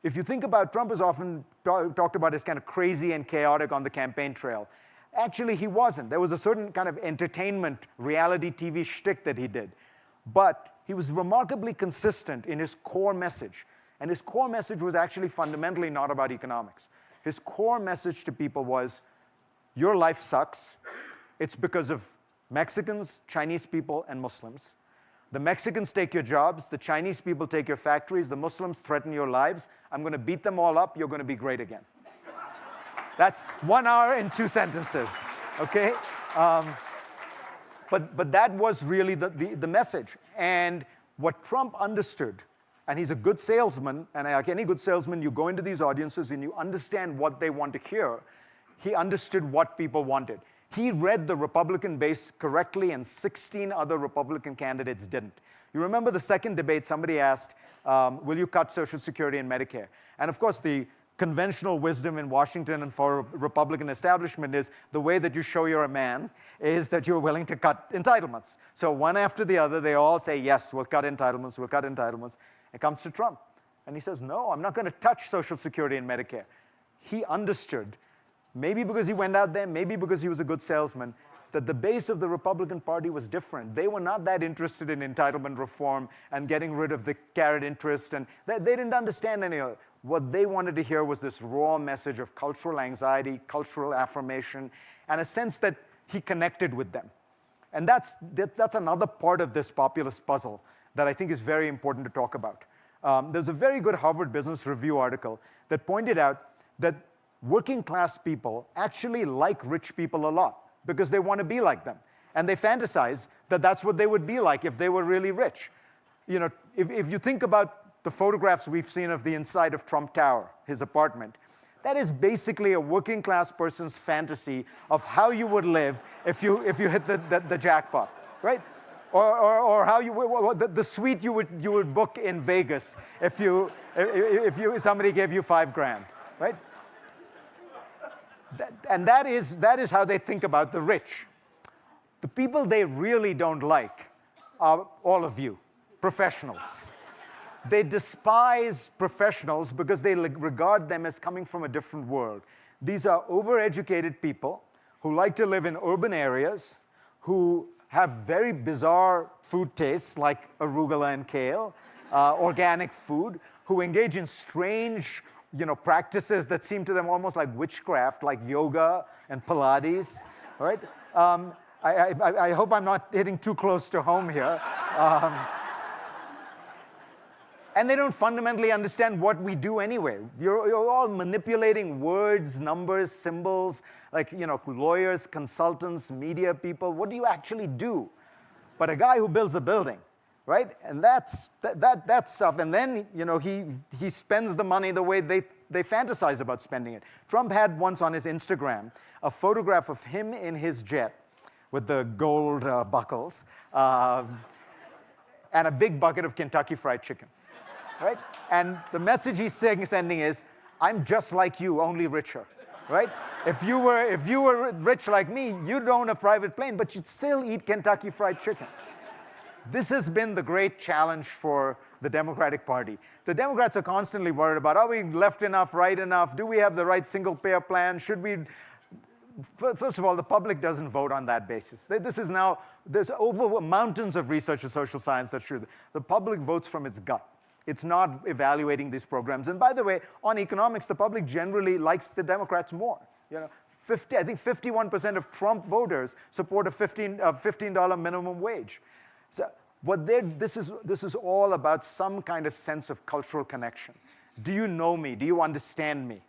If you think about Trump is often talked about as kind of crazy and chaotic on the campaign trail. Actually, he wasn't. There was a certain kind of entertainment, reality TV shtick that he did. But he was remarkably consistent in his core message. And his core message was actually fundamentally not about economics. His core message to people was, your life sucks. It's because of Mexicans, Chinese people, and Muslims. The Mexicans take your jobs. The Chinese people take your factories. The Muslims threaten your lives. I'm going to beat them all up. You're going to be great again. That's 1 hour and 2 sentences, OK? But that was really the message. And what Trump understood, and he's a good salesman, and like any good salesman, you go into these audiences and you understand what they want to hear. He understood what people wanted. He read the Republican base correctly, and 16 other Republican candidates didn't. You remember the second debate, somebody asked, will you cut Social Security and Medicare? And of course, the conventional wisdom in Washington and for Republican establishment is the way that you show you're a man is that you're willing to cut entitlements. So one after the other, they all say, yes, we'll cut entitlements, we'll cut entitlements. It comes to Trump. And he says, no, I'm not going to touch Social Security and Medicare. He understood, maybe because he went out there, maybe because he was a good salesman, that the base of the Republican Party was different. They were not that interested in entitlement reform and getting rid of the carrot interest. And they didn't understand any of it. What they wanted to hear was this raw message of cultural anxiety, cultural affirmation, and a sense that he connected with them. And that's another part of this populist puzzle that I think is very important to talk about. There's a very good Harvard Business Review article that pointed out that working class people actually like rich people a lot because they want to be like them. And they fantasize that that's what they would be like if they were really rich. You know, if you think about the photographs we've seen of the inside of Trump Tower, his apartment, that is basically a working class person's fantasy of how you would live if you hit the jackpot, right? Or how the suite you would book in Vegas if somebody gave you $5,000, right? And that is how they think about the rich. The people they really don't like are all of you, professionals. They despise professionals because they regard them as coming from a different world. These are overeducated people who like to live in urban areas, who have very bizarre food tastes like arugula and kale, organic food, who engage in strange practices that seem to them almost like witchcraft, like yoga and Pilates, right? I hope I'm not hitting too close to home here. And they don't fundamentally understand what we do anyway. You're all manipulating words, numbers, symbols, like lawyers, consultants, media people. What do you actually do? But a guy who builds a building, right? And that's stuff. And then he spends the money the way they fantasize about spending it. Trump had once on his Instagram a photograph of him in his jet with the gold buckles and a big bucket of Kentucky Fried Chicken. Right? And the message he's sending is, I'm just like you, only richer, right? If you were rich like me, you'd own a private plane, but you'd still eat Kentucky Fried Chicken. This has been the great challenge for the Democratic Party. The Democrats are constantly worried about, are we left enough, right enough? Do we have the right single-payer plan? Should we? First of all, the public doesn't vote on that basis. There's over mountains of research in social science that show the public votes from its gut. It's not evaluating these programs. And by the way, on economics, the public generally likes the Democrats more. I think 51% of Trump voters support a $15 minimum wage. So this is all about some kind of sense of cultural connection. Do you know me? Do you understand me?